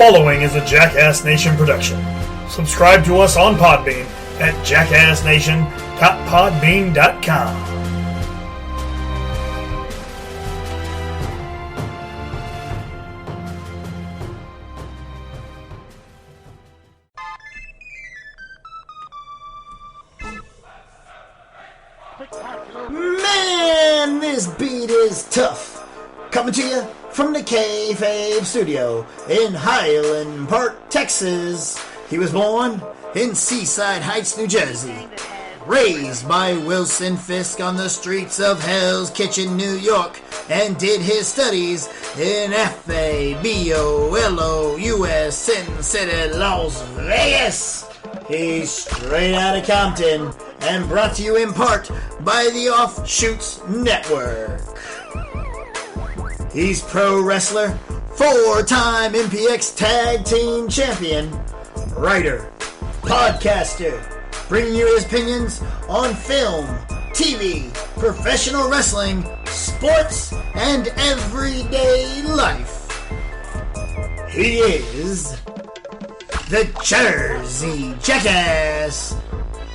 following is a Jackass Nation production. Subscribe to us on Podbean at jackassnation.podbean.com. Man, this beat is tough. Coming to you from the Kayfabe Studio in Highland Park, Texas. He was born in Seaside Heights, New Jersey. Raised by Wilson Fisk on the streets of Hell's Kitchen, New York, and did his studies in FABOLOUS Sin City, Las Vegas. He's straight out of Compton and brought to you in part by the Offshoots Network. He's pro wrestler, four-time MPX Tag Team Champion, writer, podcaster, bringing you his opinions on film, TV, professional wrestling, sports, and everyday life. He is the Jersey Jackass,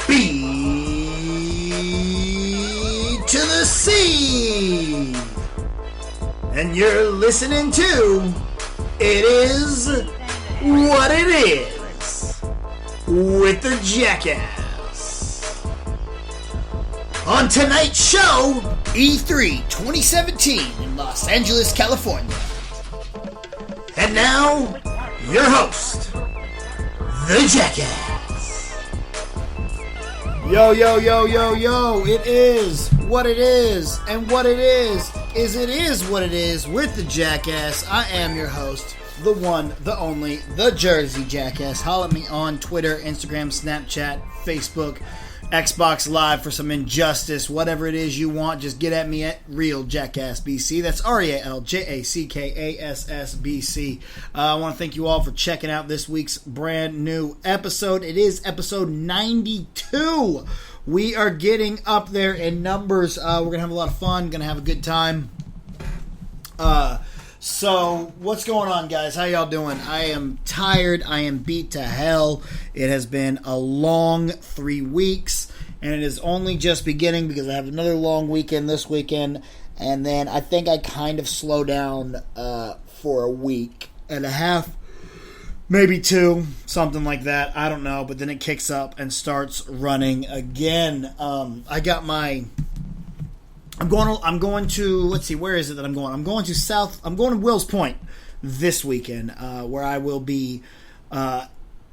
B to the C. And you're listening to It Is What It Is with the Jackass. On tonight's show, E3 2017 in Los Angeles, California. And now, your host, the Jackass. Yo, yo, yo, yo, yo, it is what it is, and what it is what it is with the Jackass. I am your host, the one, the only, the Jersey Jackass. Holler at me on Twitter, Instagram, Snapchat, Facebook, Xbox Live for some injustice, whatever it is you want, just get at me at Real Jackass BC. That's RealJackassBC. I want to thank you all for checking out this week's brand new episode. It is episode 92. We are getting up there in numbers. We're going to have a lot of fun, going to have a good time. So, what's going on, guys? How y'all doing? I am tired. I am beat to hell. It has been a long 3 weeks, and it is only just beginning because I have another long weekend this weekend, and then I think I kind of slow down for a week and a half, maybe two, something like that. I don't know, but then it kicks up and starts running again. I got my... I'm going to, let's see, where is it that I'm going? I'm going to Wills Point this weekend, where I will be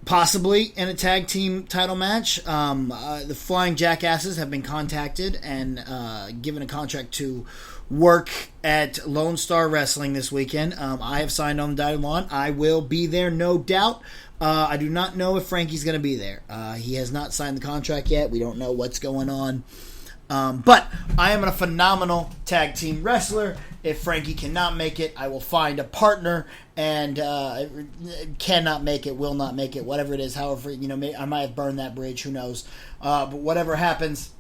possibly in a tag team title match. The Flying Jackasses have been contacted and given a contract to work at Lone Star Wrestling this weekend. I have signed on the dotted line. I will be there, no doubt. I do not know if Frankie's going to be there. He has not signed the contract yet. We don't know what's going on. But I am a phenomenal tag team wrestler. If Frankie cannot make it, I will find a partner, and cannot make it, will not make it, whatever it is. However, I might have burned that bridge, who knows. But whatever happens,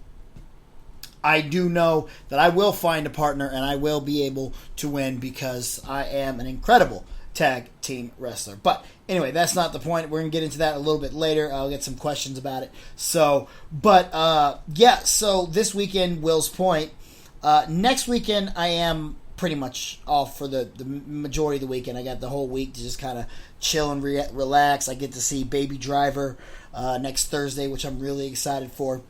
I do know that I will find a partner, and I will be able to win because I am an incredible tag team wrestler. But anyway, that's not the point. We're going to get into that a little bit later. I'll get some questions about it. So this weekend, Wills Point. Next weekend, I am pretty much off for the majority of the weekend. I got the whole week to just kind of chill and relax. I get to see Baby Driver next Thursday, which I'm really excited for.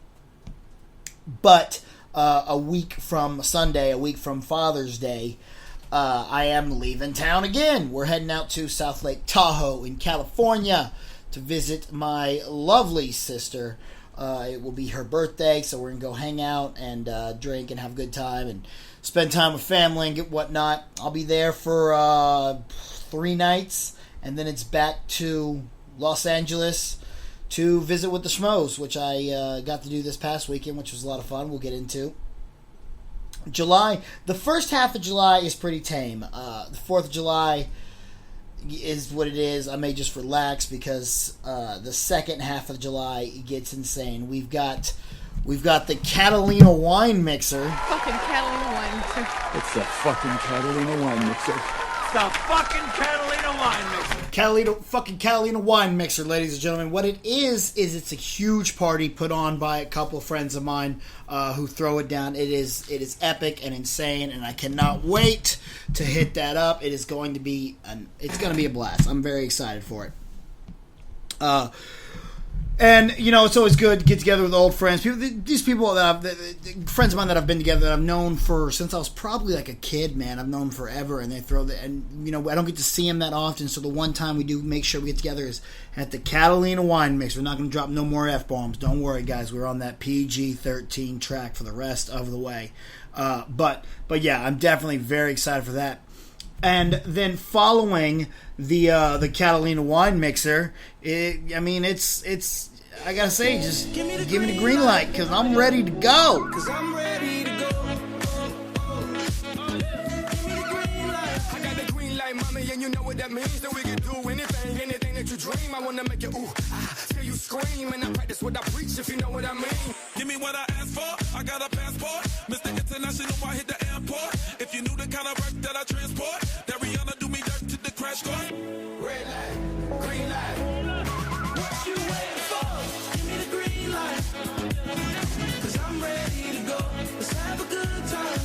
But a week from Sunday, a week from Father's Day, I am leaving town again. We're heading out to South Lake Tahoe in California to visit my lovely sister. It will be her birthday, so we're going to go hang out and drink and have a good time and spend time with family and get whatnot. I'll be there for 3 nights, and then it's back to Los Angeles to visit with the Schmoes, which I got to do this past weekend, which was a lot of fun. We'll get into July. The first half of July is pretty tame. The 4th of July is what it is. I may just relax because the second half of July gets insane. We've got the Catalina wine mixer. Fucking Catalina wine mixer. It's the fucking Catalina wine mixer. It's the fucking Catalina wine mixer. Catalina wine mixer, ladies and gentlemen. What it is it's a huge party put on by a couple of friends of mine who throw it down. It is epic and insane, and I cannot wait to hit that up. It is going to be a blast. I'm very excited for it. And, it's always good to get together with old friends. These people friends of mine that I've been together that I've known since I was probably like a kid, man. I've known forever, and I don't get to see them that often. So the one time we do make sure we get together is at the Catalina wine mix. We're not going to drop no more F-bombs. Don't worry, guys. We're on that PG-13 track for the rest of the way. But yeah, I'm definitely very excited for that. And then following the Catalina wine mixer, it's I gotta say, just give me the green light, because I'm ready to go. I got the green light, mommy, and you know what that means. That we can do anything that you dream. I wanna make you till you scream, and I practice what I preach, if you know what I mean. Give me what I asked for, I got a passport. Mr. International, I hit the airport. If you knew the kind of work that I transport, that Rihanna do me dirt to the crash course. Red light, green light. What you waiting for? Give me the green light. 'Cause I'm ready to go. Let's have a good time.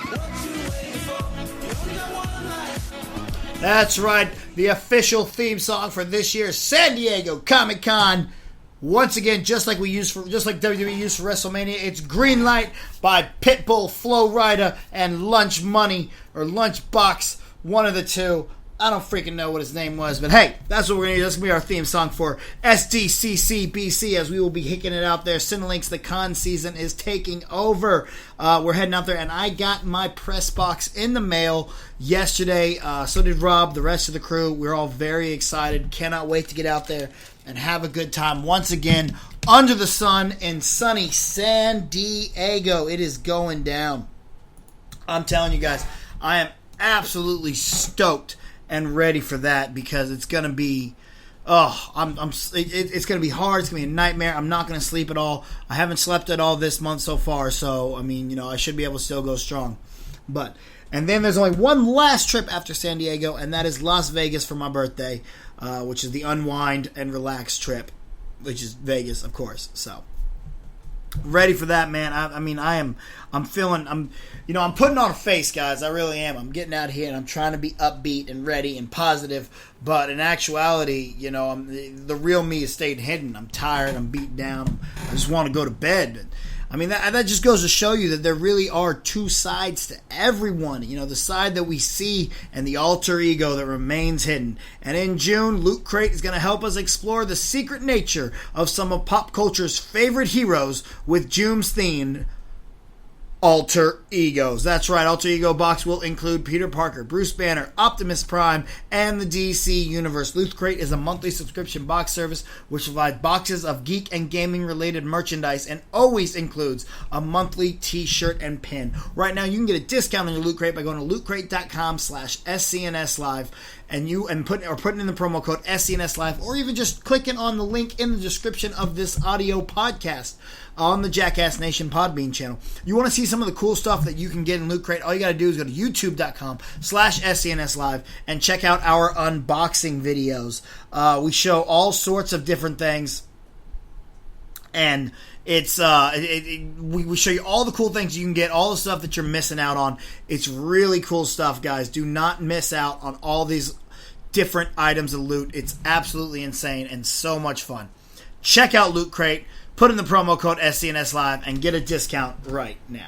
What you waiting for? You only got one life. That's right, the official theme song for this year's San Diego Comic-Con. Once again, just like WWE used for WrestleMania, it's Green Light by Pitbull, Flo Rida, and Lunch Money, or Lunchbox, one of the two. I don't freaking know what his name was, but hey, that's what we're going to do. That's going to be our theme song for SDCCBC, as we will be hicking it out there. Cinelinx, the con season is taking over. We're heading out there, and I got my press box in the mail yesterday. So did Rob, the rest of the crew. We're all very excited. Cannot wait to get out there and have a good time once again under the sun in sunny San Diego. It is going down. I'm telling you guys, I am absolutely stoked and ready for that, because it's gonna be, it's gonna be hard. It's gonna be a nightmare. I'm not gonna sleep at all. I haven't slept at all this month so far, so I should be able to still go strong. And then there's only one last trip after San Diego, and that is Las Vegas for my birthday, which is the unwind and relax trip, which is Vegas, of course. So ready for that, man. I'm putting on a face, guys. I really am. I'm getting out here and I'm trying to be upbeat and ready and positive, but in actuality, the real me is staying hidden. I'm tired. I'm beat down. I just want to go to bed. That just goes to show you that there really are two sides to everyone. The side that we see and the alter ego that remains hidden. And in June, Loot Crate is going to help us explore the secret nature of some of pop culture's favorite heroes with June's theme, Alter Egos. That's right, Alter Ego box will include Peter Parker, Bruce Banner, Optimus Prime, and the DC Universe. Loot Crate is a monthly subscription box service which provides boxes of geek and gaming related merchandise and always includes a monthly t-shirt and pin. Right now you can get a discount on your Loot Crate by going to lootcrate.com/SCNSlive and putting in the promo code SCNSlive, or even just clicking on the link in the description of this audio podcast on the Jackass Nation Podbean channel. You want to see some of the cool stuff that you can get in Loot Crate? All you got to do is go to youtube.com/SCNSlive and check out our unboxing videos. We show all sorts of different things, and it's we show you all the cool things you can get, all the stuff that you're missing out on. It's really cool stuff, guys. Do not miss out on all these different items of loot. It's absolutely insane and so much fun. Check out Loot Crate. Put in the promo code SCNSLive and get a discount right now.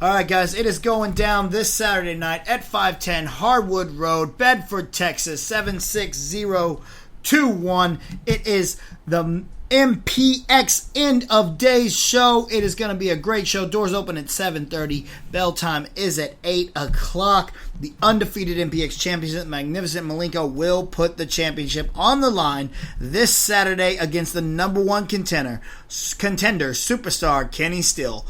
All right, guys, it is going down this Saturday night at 510 Harwood Road, Bedford, Texas, 76021. It is the MPX end of days show. It is going to be a great show. Doors open at 7:30. Bell time is at 8 o'clock. The undefeated MPX championship, Magnificent Malenko, will put the championship on the line this Saturday against the number one contender, superstar Kenny Steele.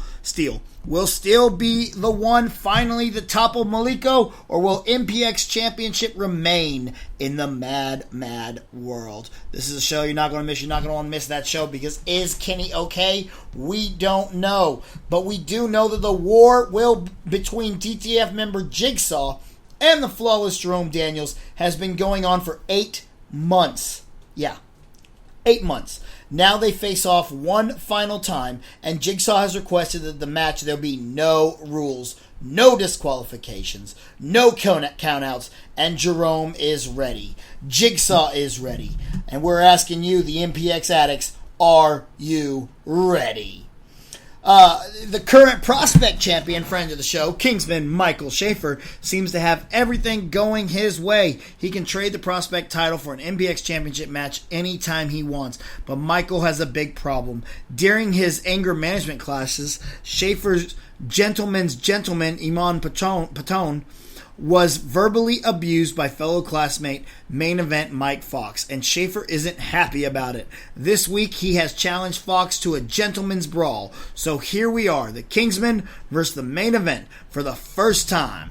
Will Steele be the one finally to topple Malenko, or will MPX championship remain in the mad world? This is a show you're not going to miss. You're not going to want to miss that show, because is Kenny okay? We don't know. But we do know that the war between DTF member Jigsaw and the flawless Jerome Daniels has been going on for 8 months. Yeah, 8 months. Now they face off one final time, and Jigsaw has requested that the match there'll be no rules, no disqualifications, no countouts, and Jerome is ready. Jigsaw is ready. And we're asking you, the MPX addicts, are you ready? The current prospect champion, friend of the show, Kingsman Michael Schaefer, seems to have everything going his way. He can trade the prospect title for an MPX championship match anytime he wants. But Michael has a big problem. During his anger management classes, Schaefer's gentleman's gentleman, Iman Patone, was verbally abused by fellow classmate main event Mike Fox, and Schaefer isn't happy about it. This week he has challenged Fox to a gentleman's brawl. So here we are, the Kingsman versus the main event for the first time.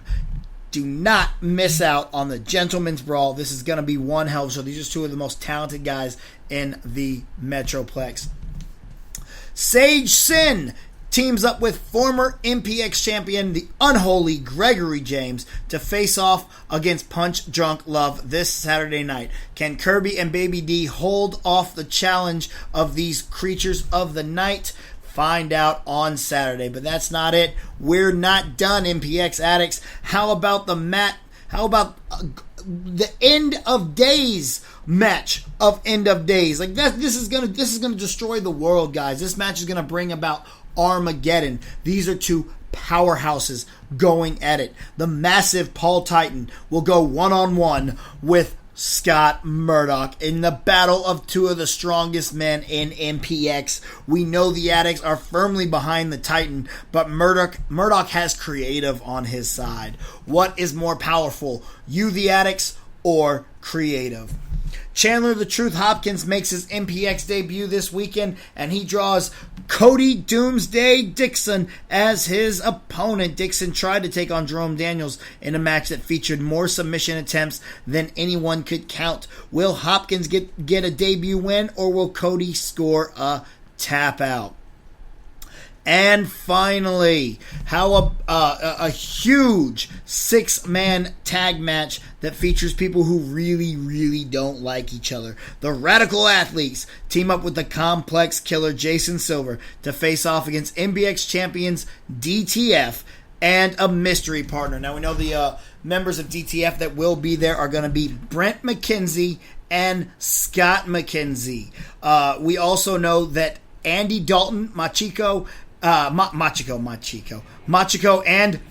Do not miss out on the gentleman's brawl. This is going to be one hell of a show. These are two of the most talented guys in the Metroplex. Sage Sin teams up with former MPX champion, the unholy Gregory James, to face off against Punch Drunk Love this Saturday night. Can Kirby and Baby D hold off the challenge of these creatures of the night? Find out on Saturday. But that's not it. We're not done, MPX addicts. How about the end of days match of end of days? Like that, this is gonna destroy the world, guys. This match is gonna bring about Armageddon. These are two powerhouses going at it. The massive Paul Titan will go one-on-one with Scott Murdoch in the battle of two of the strongest men in MPX. We know the addicts are firmly behind the Titan, but Murdoch has creative on his side. What is more powerful, you the addicts or creative? Chandler the Truth Hopkins makes his MPX debut this weekend, and he draws Cody Doomsday Dixon as his opponent. Dixon tried to take on Jerome Daniels in a match that featured more submission attempts than anyone could count. Will Hopkins get a debut win, or will Cody score a tap out? And finally, how a huge 6-man tag match that features people who really, really don't like each other. The Radical Athletes team up with the Complex Killer Jason Silver to face off against MBX champions DTF and a mystery partner. Now we know the members of DTF that will be there are going to be Brent McKenzie and Scott McKenzie. We also know that Andy Dalton, Machiko, and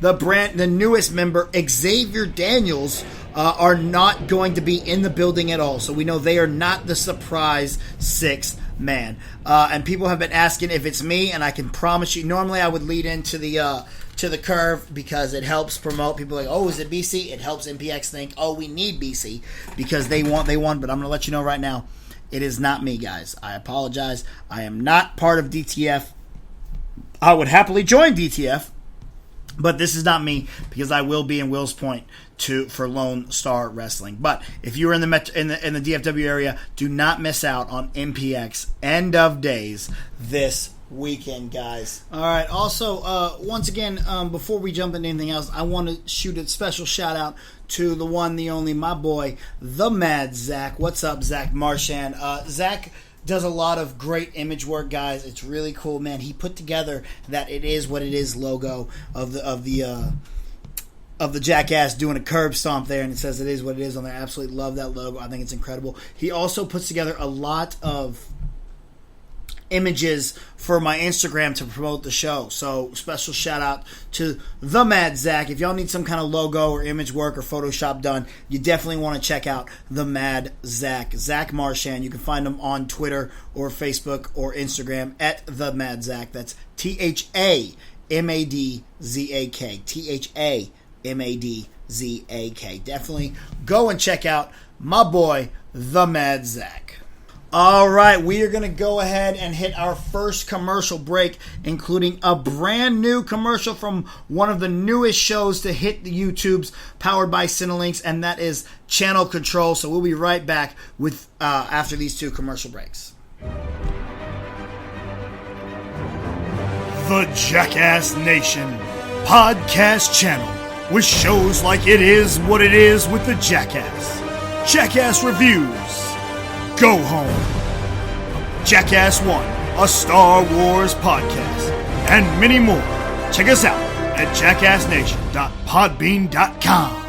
the newest member, Xavier Daniels, are not going to be in the building at all. So we know they are not the surprise 6th man. And people have been asking if it's me, and I can promise you, normally I would lead into the curve because it helps promote. People are like, oh, is it BC? It helps MPX think, oh, we need BC because they won. But I'm going to let you know right now, it is not me, guys. I apologize. I am not part of DTF. I would happily join DTF, but this is not me because I will be in Will's Point for Lone Star Wrestling. But if you're in the DFW area, do not miss out on MPX End of Days this weekend, guys. All right. Also, once again, before we jump into anything else, I want to shoot a special shout out to the one, the only, my boy, the Mad Zach. What's up, Zach Marchand? Zach does a lot of great image work, guys. It's really cool, man. He put together that It Is What It Is logo of the Jackass doing a curb stomp there, and it says It Is What It Is on there. I absolutely love that logo. I think it's incredible. He also puts together a lot of images for my Instagram to promote the show. So special shout out to the Mad Zach. If y'all need some kind of logo or image work or Photoshop done, you definitely want to check out the Mad Zach. Zach Marchand. You can find him on Twitter or Facebook or Instagram at the Mad Zach. That's THAMADZAK. THAMADZAK. Definitely go and check out my boy, the Mad Zach. All right, we are going to go ahead and hit our first commercial break, including a brand new commercial from one of the newest shows to hit the YouTubes, powered by Cinelinx, and that is Channel Control. So we'll be right back with after these two commercial breaks. The Jackass Nation Podcast Channel with shows like It Is What It Is with the Jackass, Jackass Reviews, Go Home, Jackass 1, a Star Wars podcast, and many more. Check us out at jackassnation.podbean.com.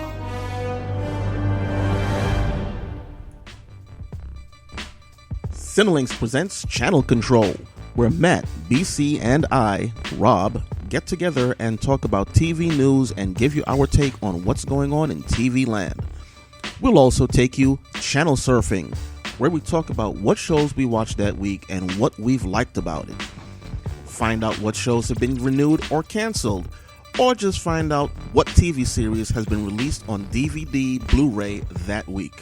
Cinelinx presents Channel Control, where Matt, BC, and I, Rob, get together and talk about TV news and give you our take on what's going on in TV land. We'll also take you channel surfing, where we talk about what shows we watched that week and what we've liked about it. Find out what shows have been renewed or canceled, or just find out what TV series has been released on DVD, Blu-ray that week.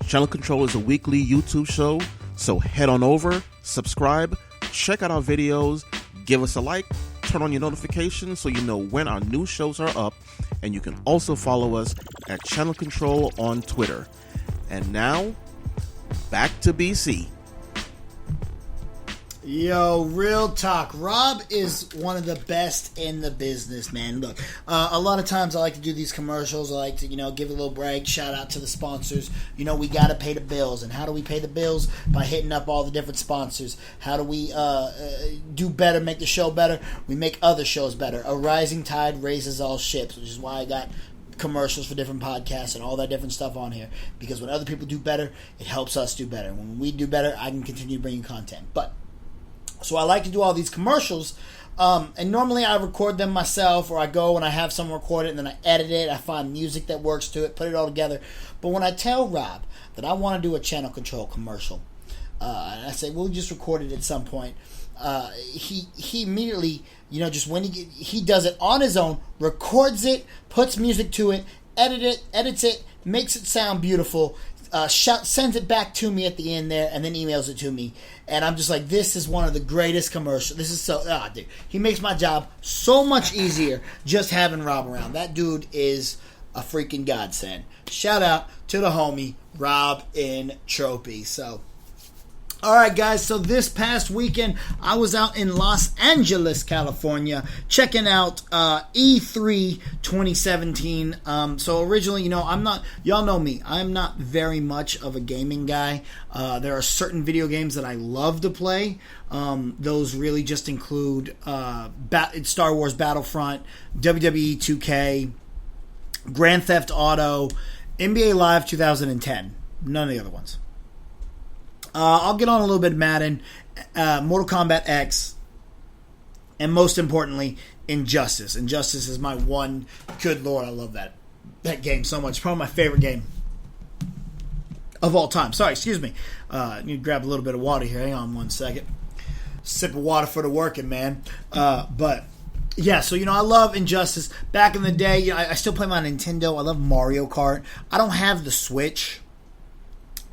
Channel Control is a weekly YouTube show, so head on over, subscribe, check out our videos, give us a like, turn on your notifications so you know when our new shows are up, and you can also follow us at Channel Control on Twitter. And now, back to BC. Yo, real talk. Rob is one of the best in the business, man. Look, a lot of times I like to do these commercials. I like to, give a little brag, shout out to the sponsors. We got to pay the bills. And how do we pay the bills? By hitting up all the different sponsors. How do we do better, make the show better? We make other shows better. A rising tide raises all ships, which is why I got commercials for different podcasts and all that different stuff on here. Because when other people do better, it helps us do better. When we do better, I can continue bringing content. So I like to do all these commercials, and normally I record them myself, or I go and I have someone record it, and then I edit it, I find music that works to it, put it all together. But when I tell Rob that I want to do a Channel Control commercial, and I say, we'll just record it at some point, he immediately, just when he does it on his own, records it, puts music to it, edits it, makes it sound beautiful, sends it back to me at the end there, and then emails it to me. And I'm just like, this is one of the greatest commercials. This is dude. He makes my job so much easier just having Rob around. That dude is a freaking godsend. Shout out to the homie, Rob in Trophy. So, alright guys, so this past weekend, I was out in Los Angeles, California, checking out E3 2017. So originally, y'all know me, I'm not very much of a gaming guy. There are certain video games that I love to play. Those really just include Star Wars Battlefront, WWE 2K, Grand Theft Auto, NBA Live 2010. None of the other ones. I'll get on a little bit of Madden, Mortal Kombat X, and most importantly, Injustice. Injustice is my one. Good Lord, I love that game so much. Probably my favorite game of all time. Sorry, excuse me. Need to grab a little bit of water here. Hang on one second. Sip of water for the working, man. But yeah, so I love Injustice. Back in the day, I still play my Nintendo. I love Mario Kart. I don't have the Switch.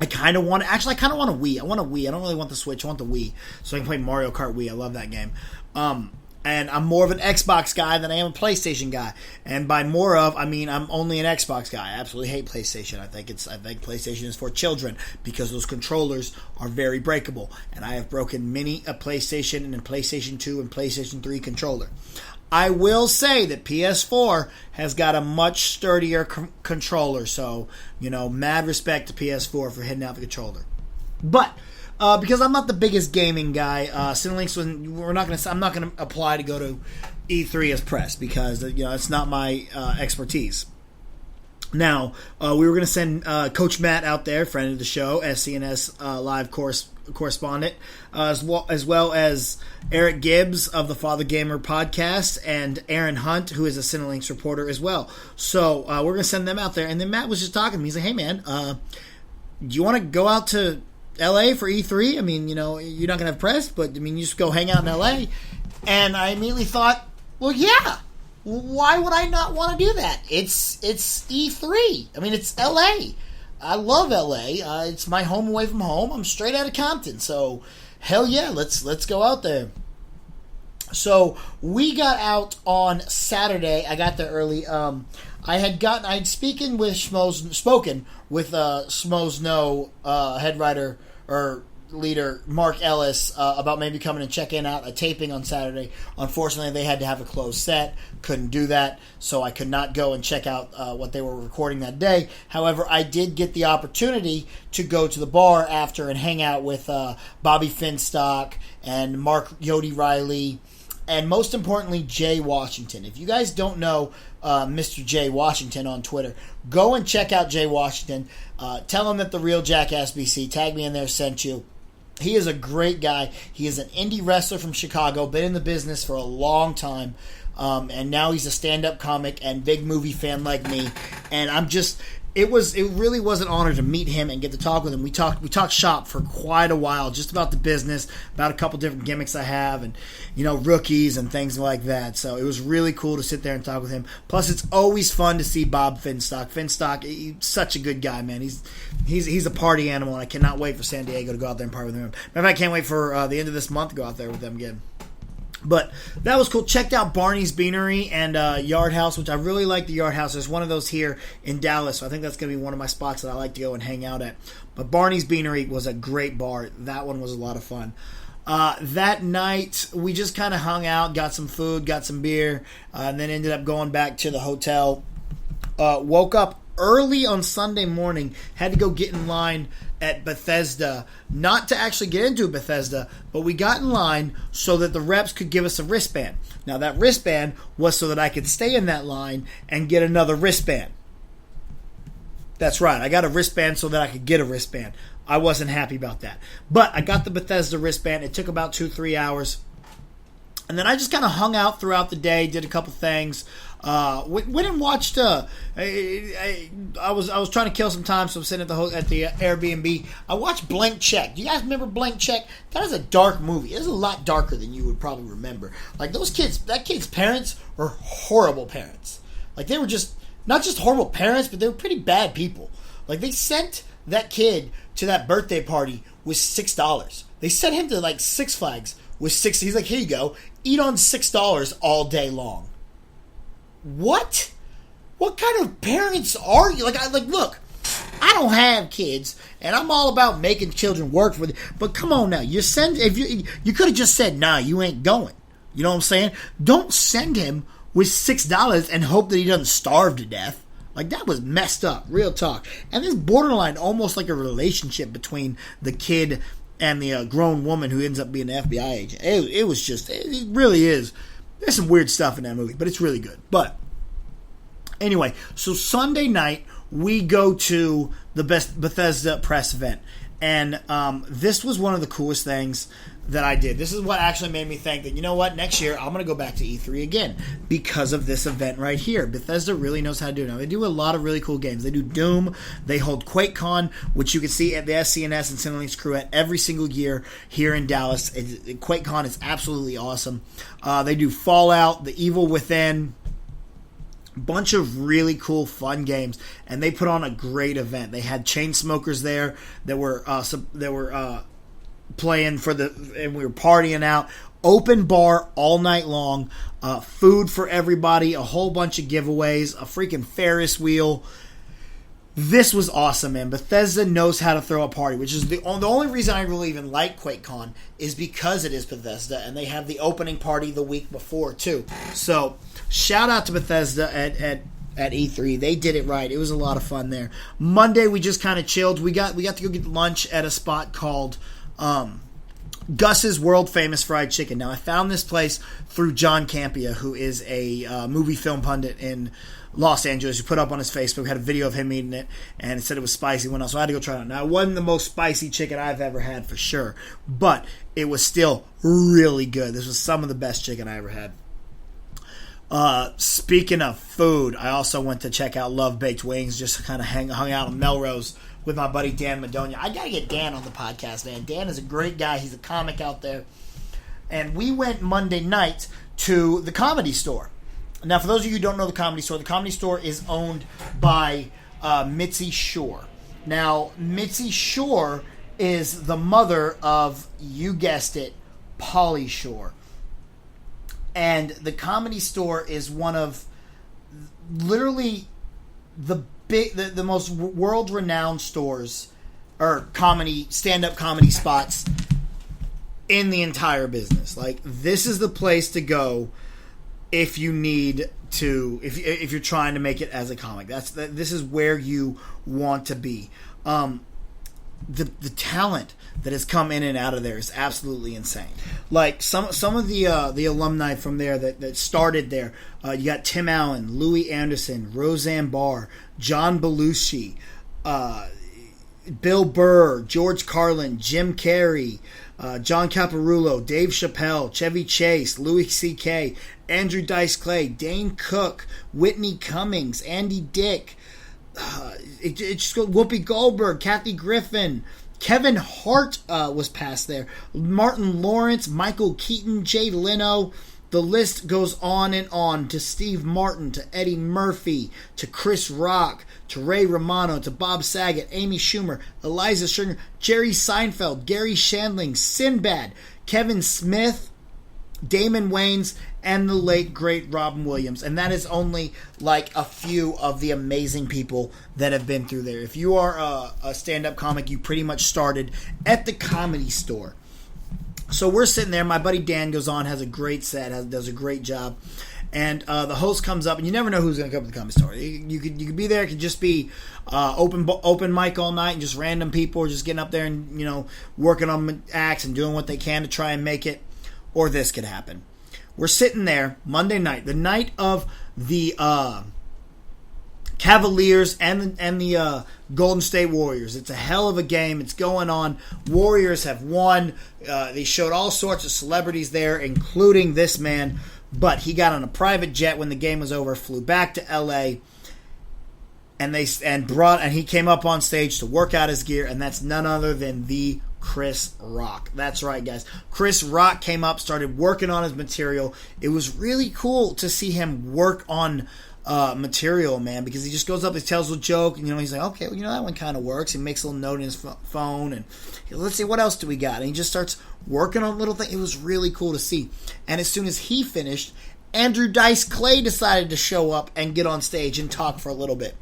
I kind of want a Wii. I want a Wii. I don't really want the Switch. I want the Wii. So I can play Mario Kart Wii. I love that game. And I'm more of an Xbox guy than I am a PlayStation guy. And by more of, I mean I'm only an Xbox guy. I absolutely hate PlayStation. I think PlayStation is for children because those controllers are very breakable. And I have broken many a PlayStation and a PlayStation 2 and PlayStation 3 controller. I will say that PS4 has got a much sturdier controller, so, mad respect to PS4 for hitting out the controller. But, because I'm not the biggest gaming guy, Cinelinx, I'm not going to apply to go to E3 as press, because, it's not my expertise. Now, we were going to send Coach Matt out there, friend of the show, SCNS live correspondent, as well as Eric Gibbs of the Father Gamer podcast, and Aaron Hunt, who is a Cinelinx reporter as well. So we're going to send them out there. And then Matt was just talking to me. He's like, hey, man, do you want to go out to L.A. for E3? I mean, you're not going to have press, but, you just go hang out in L.A. And I immediately thought, well, yeah. Why would I not want to do that? It's E3. I mean, it's L.A. I love L.A. It's my home away from home. I'm straight out of Compton, so hell yeah, let's go out there. So we got out on Saturday. I got there early. I'd spoken with Schmoes Know head writer or leader Mark Ellis about maybe coming and checking out a taping on Saturday. Unfortunately, they had to have a closed set. Couldn't do that, so I could not go and check out what they were recording that day. However, I did get the opportunity to go to the bar after and hang out with Bobby Finstock and Mark Yodi Riley, and most importantly, Jay Washington. If you guys don't know Mr. Jay Washington on Twitter, go and check out Jay Washington. Tell him that the real Jackass BC, tag me in there, sent you. He is a great guy. He is an indie wrestler from Chicago, been in the business for a long time, and now he's a stand-up comic and big movie fan like me. And it really was an honor to meet him and get to talk with him. We talked shop for quite a while, just about the business, about a couple different gimmicks I have, and rookies and things like that. So it was really cool to sit there and talk with him. Plus, it's always fun to see Bob Finstock. Finstock, he's such a good guy, man. He's a party animal, and I cannot wait for San Diego to go out there and party with him. Matter of fact, I can't wait for the end of this month to go out there with them again. But that was cool. Checked out Barney's Beanery and Yard House, which I really like the Yard House. There's one of those here in Dallas, so I think that's going to be one of my spots that I like to go and hang out at. But Barney's Beanery was a great bar. That one was a lot of fun. That night, we just kind of hung out, got some food, got some beer, and then ended up going back to the hotel. Woke up early on Sunday morning, had to go get in line at Bethesda, not to actually get into Bethesda, but we got in line so that the reps could give us a wristband. Now, that wristband was so that I could stay in that line and get another wristband. That's right, I got a wristband so that I could get a wristband. I wasn't happy about that. But I got the Bethesda wristband. It took about 2-3 hours. And then I just kind of hung out throughout the day, did a couple things. Went and watched. I was trying to kill some time, so I'm sitting at the Airbnb. I watched Blank Check. Do you guys remember Blank Check? That is a dark movie. It's a lot darker than you would probably remember. Like those kids, that kid's parents were horrible parents. Like they were just not just horrible parents, but they were pretty bad people. Like they sent that kid to that birthday party with $6. They sent him to like Six Flags with $6. He's like, here you go, eat on $6 all day long. What? What kind of parents are you? Look, I don't have kids, and I'm all about making children work for them. But come on now, you could have just said, nah, you ain't going. You know what I'm saying? Don't send him with $6 and hope that he doesn't starve to death. Like, that was messed up, real talk. And this borderline almost like a relationship between the kid and the grown woman who ends up being an FBI agent. It really is. There's some weird stuff in that movie, but it's really good. But anyway, so Sunday night, we go to the Bethesda press event. And this was one of the coolest things that I did. This is what actually made me think that, you know what, next year I'm going to go back to E3 again because of this event right here. Bethesda really knows how to do it. Now, they do a lot of really cool games. They do Doom. They hold QuakeCon, which you can see at the SCNS and Cinelinx crew at every single year here in Dallas. QuakeCon is absolutely awesome. They do Fallout, The Evil Within, bunch of really cool, fun games, and they put on a great event. They had Chainsmokers there that were playing and we were partying out. Open bar all night long, food for everybody, a whole bunch of giveaways, a freaking Ferris wheel. This was awesome, man. Bethesda knows how to throw a party, which is the only reason I really even like QuakeCon is because it is Bethesda, and they have the opening party the week before, too. So, shout out to Bethesda at E3. They did it right. It was a lot of fun there. Monday, we just kind of chilled. We got to go get lunch at a spot called Gus's World Famous Fried Chicken. Now, I found this place through John Campia, who is a movie film pundit in Los Angeles, who put up on his Facebook, had a video of him eating it, and it said it was spicy. So I had to go try it out. Now, it wasn't the most spicy chicken I've ever had, for sure, but it was still really good. This was some of the best chicken I ever had. Speaking of food, I also went to check out Love Baked Wings, just kind of hung out in Melrose with my buddy Dan Madonia. I got to get Dan on the podcast, man. Dan is a great guy. He's a comic out there. And we went Monday night to the Comedy Store. Now, for those of you who don't know the Comedy Store is owned by Mitzi Shore. Now, Mitzi Shore is the mother of, you guessed it, Pauly Shore. And the Comedy Store is one of literally the most world-renowned stores or stand-up comedy spots in the entire business. Like, this is the place to go if you need to, if you're trying to make it as a comic. This is where you want to be. The talent that has come in and out of there is absolutely insane. Like some of the alumni from there that started there. You got Tim Allen, Louis Anderson, Roseanne Barr, John Belushi, Bill Burr, George Carlin, Jim Carrey, John Caparulo, Dave Chappelle, Chevy Chase, Louis C.K., Andrew Dice Clay, Dane Cook, Whitney Cummings, Andy Dick, it just goes, Whoopi Goldberg, Kathy Griffin, Kevin Hart was passed there, Martin Lawrence, Michael Keaton, Jay Leno. The list goes on and on, to Steve Martin, to Eddie Murphy, to Chris Rock, to Ray Romano, to Bob Saget, Amy Schumer, Eliza Schinger, Jerry Seinfeld, Gary Shandling, Sinbad, Kevin Smith, Damon Wayans, and the late, great Robin Williams. And that is only like a few of the amazing people that have been through there. If you are a stand-up comic, you pretty much started at the Comedy Store. So we're sitting there. My buddy Dan goes on, has a great set, does a great job. And the host comes up, and you never know who's going to come to the Comedy Store. You could be there. It could just be open mic all night and just random people just getting up there and, working on acts and doing what they can to try and make it. Or this could happen. We're sitting there Monday night, the night of the Cavaliers and the Golden State Warriors. It's a hell of a game. It's going on. Warriors have won. They showed all sorts of celebrities there, including this man. But he got on a private jet when the game was over, flew back to L.A., and he came up on stage to work out his gear, and that's none other than the Chris Rock. That's right, guys. Chris Rock came up, started working on his material. It was really cool to see him work on material, man, because he just goes up, he tells a joke, and he's like, okay, well, that one kind of works. He makes a little note in his phone, and let's see, what else do we got? And he just starts working on little things. It was really cool to see. And as soon as he finished, Andrew Dice Clay decided to show up and get on stage and talk for a little bit.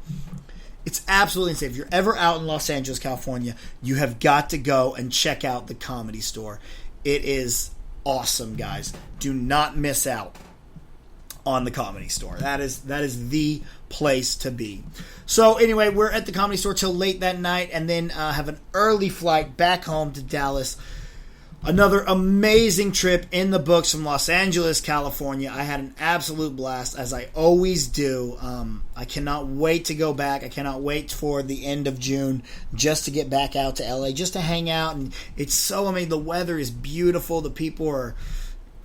It's absolutely insane. If you're ever out in Los Angeles, California, you have got to go and check out the Comedy Store. It is awesome, guys. Do not miss out on the Comedy Store. That is the place to be. So anyway, we're at the Comedy Store till late that night, and then have an early flight back home to Dallas. Another amazing trip in the books from Los Angeles, California. I had an absolute blast, as I always do. I cannot wait to go back. I cannot wait for the end of June just to get back out to LA, just to hang out. And it's so amazing. The weather is beautiful. The people are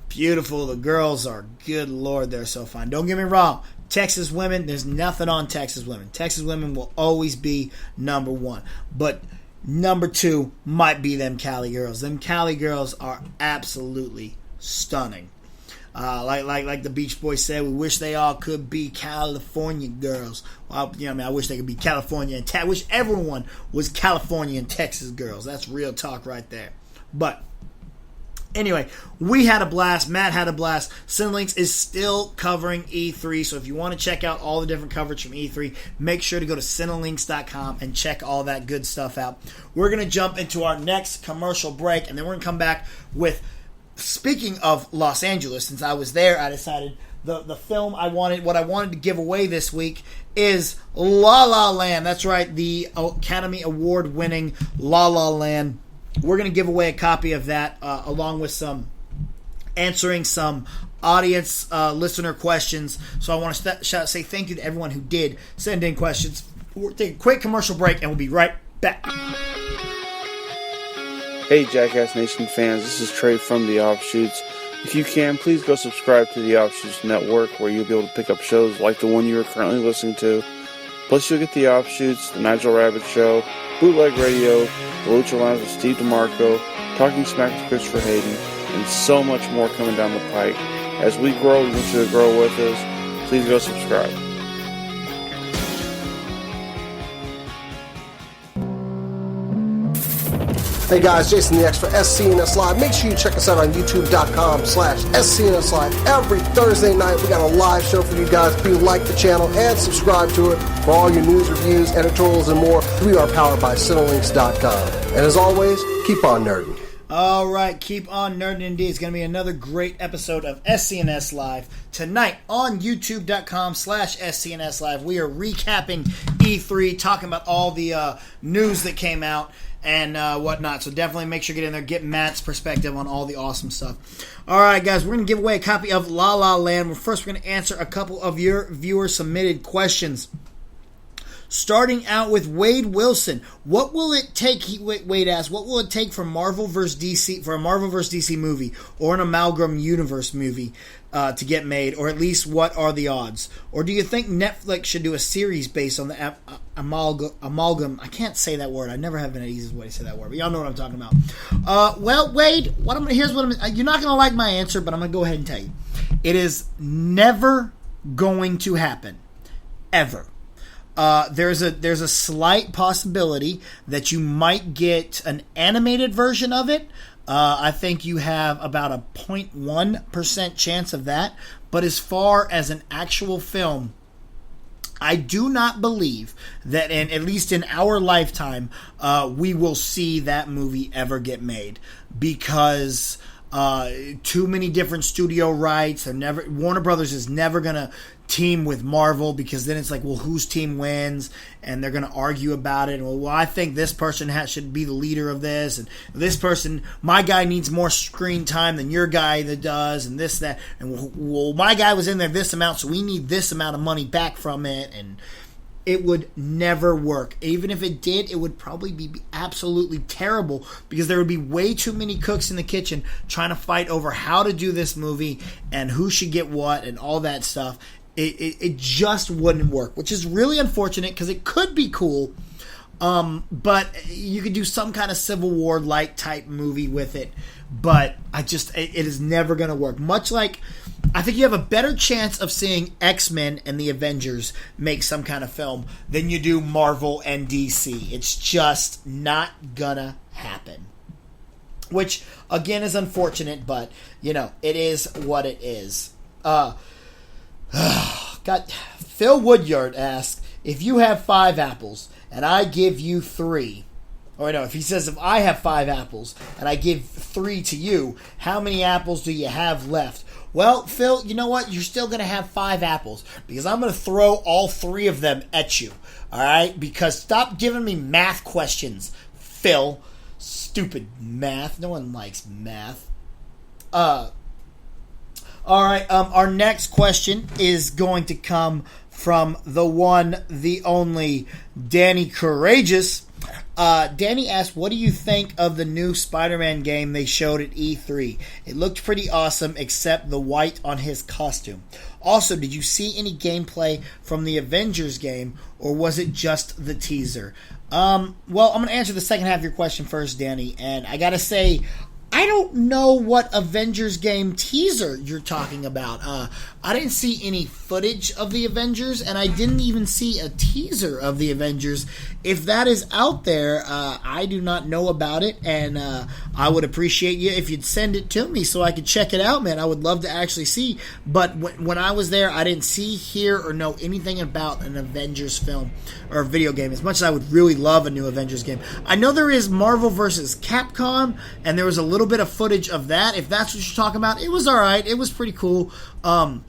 beautiful. The girls are, good Lord, they're so fine. Don't get me wrong. Texas women, there's nothing on Texas women. Texas women will always be number one. But number two might be them Cali girls. Them Cali girls are absolutely stunning. Like the Beach Boys said, we wish they all could be California girls. Well, I wish they could be California and I wish everyone was California and Texas girls. That's real talk right there. But anyway, we had a blast. Matt had a blast. Cinelinx is still covering E3, so if you want to check out all the different coverage from E3, make sure to go to cinelinx.com and check all that good stuff out. We're going to jump into our next commercial break, and then we're going to come back with, speaking of Los Angeles, since I was there, I decided the film what I wanted to give away this week is La La Land. That's right, the Academy Award winning La La Land. We're going to give away a copy of that along with answering some audience listener questions. So I want to say thank you to everyone who did send in questions. We'll take a quick commercial break and we'll be right back. Hey Jackass Nation fans, this is Trey from The Offshoots. If you can, please go subscribe to The Offshoots Network, where you'll be able to pick up shows like the one you are currently listening to. Plus you'll get The Offshoots, The Nigel Rabbit Show, Bootleg Radio, The Lucha Lounge with Steve DeMarco, Talking Smack with Christopher Hayden, and so much more coming down the pike. As we grow, we want you to grow with us. Please go subscribe. Hey guys, Jason the X for SCNS Live. Make sure you check us out on youtube.com/SCNS Live. Every Thursday night, we got a live show for you guys. Please like the channel and subscribe to it for all your news, reviews, editorials, and more. We are powered by Cinelinks.com. And as always, keep on nerding. All right, keep on nerding indeed. It's going to be another great episode of SCNS Live. Tonight on youtube.com/SCNS Live, we are recapping E3, talking about all the news that came out and whatnot. So definitely make sure you get in there, get Matt's perspective on all the awesome stuff. All right, guys, we're going to give away a copy of La La Land. First, we're going to answer a couple of your viewer-submitted questions. Starting out with Wade Wilson, what will it take? Wade asked, what will it take for Marvel vs. DC for a Marvel vs. DC movie or an amalgam universe movie to get made, or at least what are the odds? Or do you think Netflix should do a series based on the amalgam? I can't say that word. I never have been an easiest way to say that word, but y'all know what I'm talking about. Well, Wade, you're not gonna like my answer, but I'm gonna go ahead and tell you, it is never going to happen, ever. There's a slight possibility that you might get an animated version of it. I think you have about a 0.1% chance of that. But as far as an actual film, I do not believe that, at least in our lifetime, we will see that movie ever get made, because too many different studio rights. Warner Brothers is never gonna team with Marvel, because then it's like, well, whose team wins, and they're going to argue about it. Well, I think this person should be the leader of this, and this person, my guy needs more screen time than your guy that does, and this, that, and well, my guy was in there this amount, so we need this amount of money back from it, and it would never work. Even if it did, it would probably be absolutely terrible, because there would be way too many cooks in the kitchen trying to fight over how to do this movie and who should get what and all that stuff. It just wouldn't work, which is really unfortunate, because it could be cool, but you could do some kind of Civil War-like type movie with it, but it is never going to work. Much like, I think you have a better chance of seeing X-Men and the Avengers make some kind of film than you do Marvel and DC. It's just not gonna happen. Which, again, is unfortunate, but, it is what it is. Phil Woodyard asks, if you have 5 apples and I give you 3, or no, if I have 5 apples and I give 3 to you, how many apples do you have left? Well, Phil, you know what? You're still going to have 5 apples, because I'm going to throw all 3 of them at you. All right? Because stop giving me math questions, Phil. Stupid math. No one likes math. All right, our next question is going to come from the one, the only, Danny Courageous. Danny asked, what do you think of the new Spider-Man game they showed at E3? It looked pretty awesome, except the white on his costume. Also, did you see any gameplay from the Avengers game, or was it just the teaser? Well, I'm going to answer the second half of your question first, Danny, and I got to say, I don't know what Avengers game teaser you're talking about. I didn't see any footage of the Avengers, and I didn't even see a teaser of the Avengers. If that is out there, I do not know about it, and I would appreciate you if you'd send it to me so I could check it out, man. I would love to actually see. But when I was there, I didn't see, hear, or know anything about an Avengers film or video game, as much as I would really love a new Avengers game. I know there is Marvel vs. Capcom, and there was a little bit of footage of that. If that's what you're talking about, it was alright. It was pretty cool. I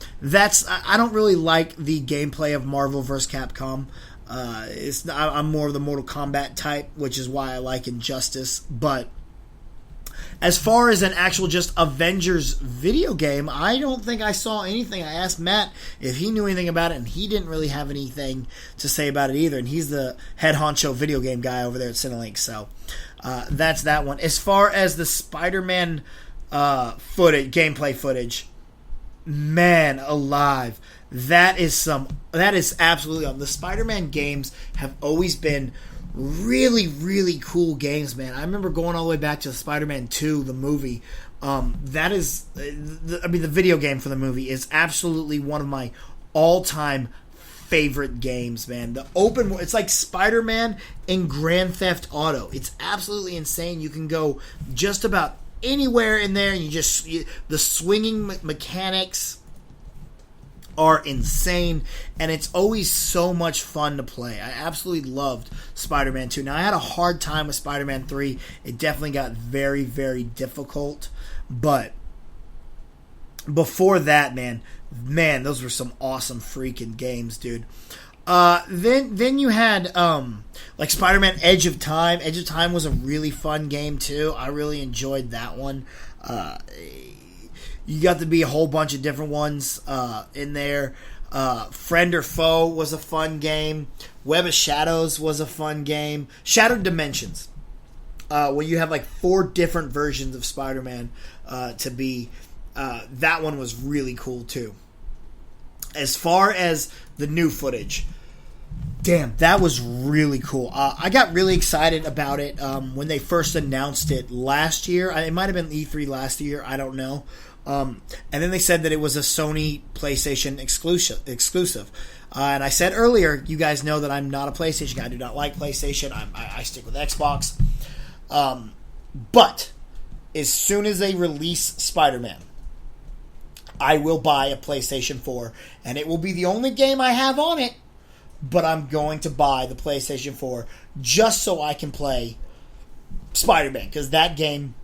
don't really like the gameplay of Marvel vs. Capcom. I'm more of the Mortal Kombat type, which is why I like Injustice. But as far as an actual just Avengers video game, I don't think I saw anything. I asked Matt if he knew anything about it, and he didn't really have anything to say about it either. And he's the head honcho video game guy over there at Cinelinks. So that's that one. As far as the Spider-Man gameplay footage, man alive, that is absolutely on. The Spider-Man games have always been really, really cool games, man. I remember going all the way back to Spider-Man 2, the movie. The video game for the movie is absolutely one of my all-time favorite games, man. The open world, it's like Spider-Man in Grand Theft Auto. It's absolutely insane. You can go just about anywhere in there, and the swinging mechanics are insane, and it's always so much fun to play. I absolutely loved Spider-Man 2. Now, I had a hard time with Spider-Man 3. It definitely got very, very difficult, but before that, man, those were some awesome freaking games, dude. Then you had like Spider-Man Edge of Time. Edge of Time was a really fun game too. I really enjoyed that one. You got to be a whole bunch of different ones in there. Friend or Foe was a fun game. Web of Shadows was a fun game. Shattered Dimensions, where you have like 4 different versions of Spider-Man to be. That one was really cool too. As far as the new footage, damn, that was really cool. I got really excited about it when they first announced it last year. It might have been E3 last year. I don't know. And then they said that it was a Sony PlayStation exclusive. And I said earlier, you guys know that I'm not a PlayStation guy. I do not like PlayStation. I stick with Xbox. But as soon as they release Spider-Man, I will buy a PlayStation 4, and it will be the only game I have on it, but I'm going to buy the PlayStation 4 just so I can play Spider-Man, because that game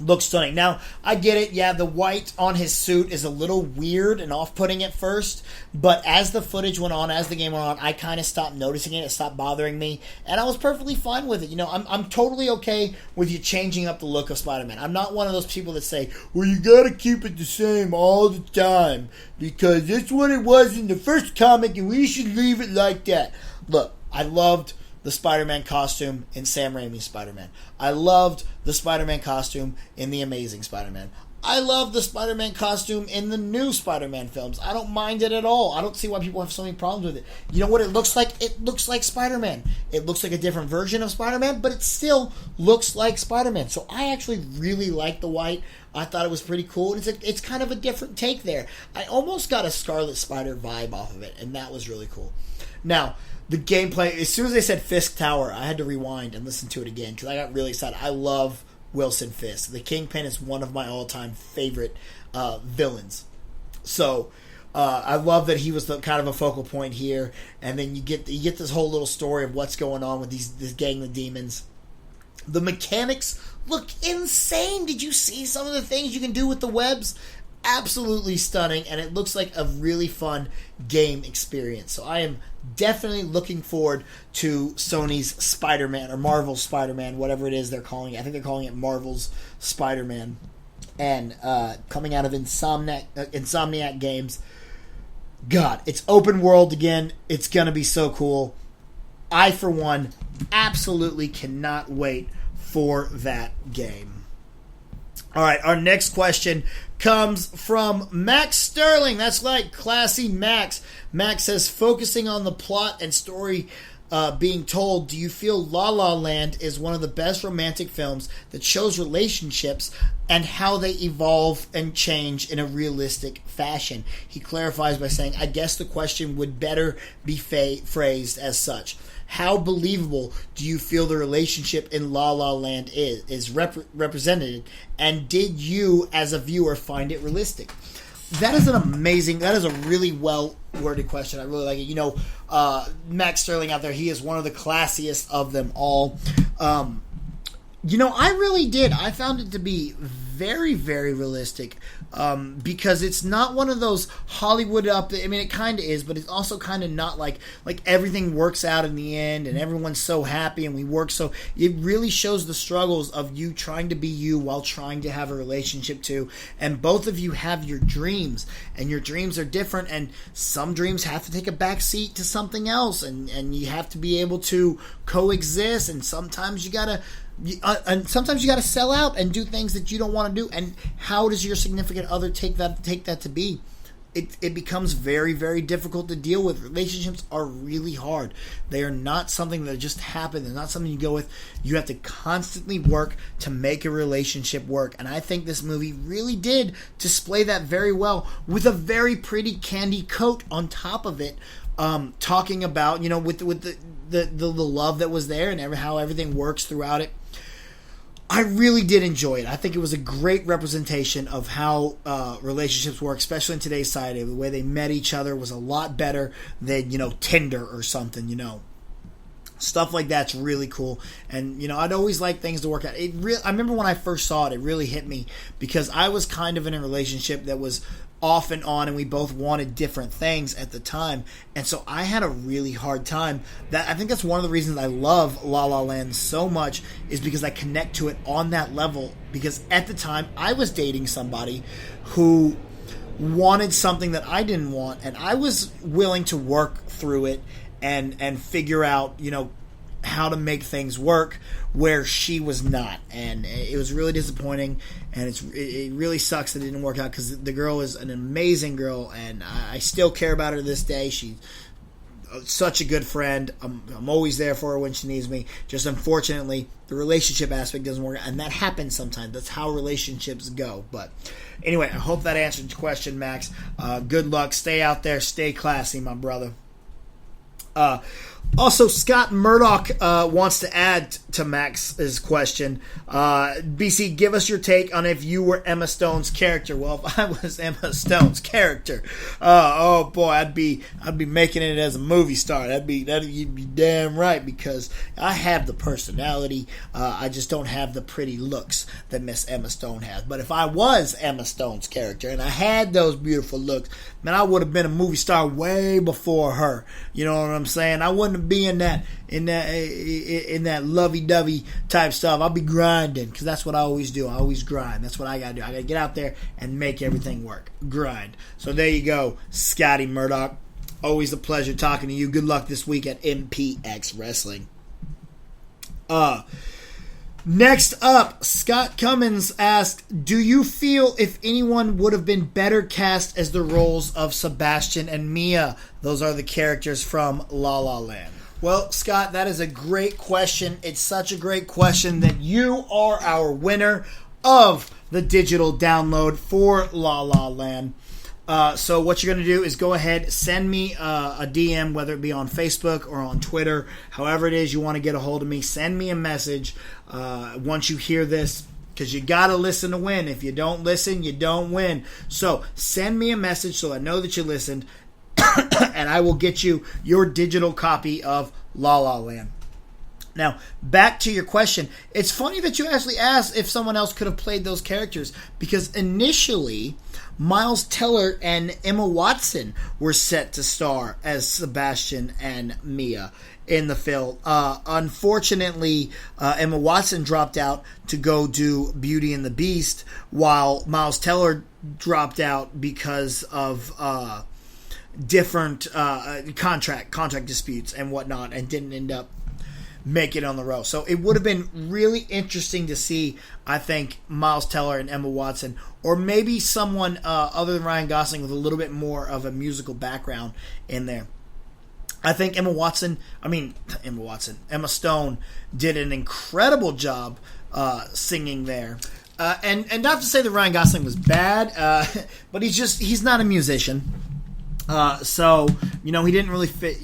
looks stunning. Now, I get it, yeah, the white on his suit is a little weird and off-putting at first, but as the footage went on, as the game went on, I kind of stopped noticing it. It stopped bothering me, and I was perfectly fine with it. You know, I'm totally okay with you changing up the look of Spider-Man. I'm not one of those people that say, well, you gotta keep it the same all the time, because that's what it was in the first comic, and we should leave it like that. Look, I loved the Spider-Man costume in Sam Raimi's Spider-Man. I loved the Spider-Man costume in The Amazing Spider-Man. I love the Spider-Man costume in the new Spider-Man films. I don't mind it at all. I don't see why people have so many problems with it. You know what it looks like? It looks like Spider-Man. It looks like a different version of Spider-Man, but it still looks like Spider-Man. So I actually really like the white. I thought it was pretty cool. It's kind of a different take there. I almost got a Scarlet Spider vibe off of it, and that was really cool. Now, the gameplay, as soon as they said Fisk Tower, I had to rewind and listen to it again because I got really excited. I love Wilson Fisk. The Kingpin is one of my all-time favorite villains. So I love that he was the kind of a focal point here, and then you get this whole little story of what's going on with this gang of demons. The mechanics look insane. Did you see some of the things you can do with the webs? Absolutely stunning, and it looks like a really fun game experience. So I am definitely looking forward to Sony's Spider-Man, or Marvel's Spider-Man, whatever it is they're calling it. I think they're calling it Marvel's Spider-Man, and coming out of Insomniac Games. God, it's open world again. It's gonna be so cool. I, for one, absolutely cannot wait for that game. All right, our next question comes from Max Sterling. That's right, classy Max. Max says, focusing on the plot and story being told, do you feel La La Land is one of the best romantic films that shows relationships and how they evolve and change in a realistic fashion? He clarifies by saying, I guess the question would better be phrased as such. How believable do you feel the relationship in La La Land is represented, and did you, as a viewer, find it realistic? That is a really well-worded question. I really like it. You know, Max Sterling out there, he is one of the classiest of them all. You know, I really did. I found it to be very, very realistic because it's not one of those Hollywood up. I mean, it kind of is, but it's also kind of not like everything works out in the end and everyone's so happy and we work so. It really shows the struggles of you trying to be you while trying to have a relationship too. And both of you have your dreams, and your dreams are different. And some dreams have to take a back seat to something else, and you have to be able to coexist. And sometimes you gotta. And sometimes you got to sell out and do things that you don't want to do. And how does your significant other take that to be? It becomes very, very difficult to deal with. Relationships are really hard. They are not something that just happen. They're not something you go with. You have to constantly work to make a relationship work. And I think this movie really did display that very well with a very pretty candy coat on top of it. talking about, with the love that was there and how everything works throughout it. I really did enjoy it. I think it was a great representation of how relationships work, especially in today's society. The way they met each other was a lot better than, Tinder or something, Stuff like that's really cool. And, I'd always like things to work out. I remember when I first saw it, it really hit me because I was kind of in a relationship that was off and on, and we both wanted different things at the time. And so I had a really hard time. I think that's one of the reasons I love La La Land so much, is because I connect to it on that level. Because at the time, I was dating somebody who wanted something that I didn't want, and I was willing to work through it and figure out, how to make things work where she was not. And it was really disappointing, and it really sucks that it didn't work out, because the girl is an amazing girl, and I still care about her to this day. She's such a good friend. I'm always there for her when she needs me. Just unfortunately, the relationship aspect doesn't work, and that happens sometimes. That's how relationships go. But anyway, I hope that answered your question, Max. Good luck. Stay out there. Stay classy, my brother. Also, Scott Murdoch wants to add to Max's question. BC, give us your take on if you were Emma Stone's character. Well, if I was Emma Stone's character, oh boy, I'd be making it as a movie star. You'd be damn right, because I have the personality. I just don't have the pretty looks that Miss Emma Stone has. But if I was Emma Stone's character and I had those beautiful looks, man, I would have been a movie star way before her. You know what I'm saying? I wouldn't be in that lovey-dovey type stuff. I'll be grinding, because that's what I always do. I always grind. That's what I gotta do. I gotta get out there and make everything work. Grind. So there you go, Scotty Murdoch. Always a pleasure talking to you. Good luck this week at MPX Wrestling. Next up, Scott Cummins asked, do you feel if anyone would have been better cast as the roles of Sebastian and Mia? Those are the characters from La La Land. Well, Scott, that is a great question. It's such a great question that you are our winner of the digital download for La La Land. So what you're going to do is go ahead, send me a DM, whether it be on Facebook or on Twitter, however it is you want to get a hold of me. Send me a message once you hear this, because you got to listen to win. If you don't listen, you don't win. So send me a message so I know that you listened, and I will get you your digital copy of La La Land. Now, back to your question. It's funny that you actually asked if someone else could have played those characters, because initially Miles Teller and Emma Watson were set to star as Sebastian and Mia in the film. Unfortunately, Emma Watson dropped out to go do Beauty and the Beast, while Miles Teller dropped out because of different contract disputes and whatnot, and didn't end up make it on the row. So it would have been really interesting to see, I think, Miles Teller and Emma Watson, or maybe someone other than Ryan Gosling with a little bit more of a musical background in there. I think Emma Stone did an incredible job singing there. And not to say that Ryan Gosling was bad, but he's not a musician. So, he didn't really fit.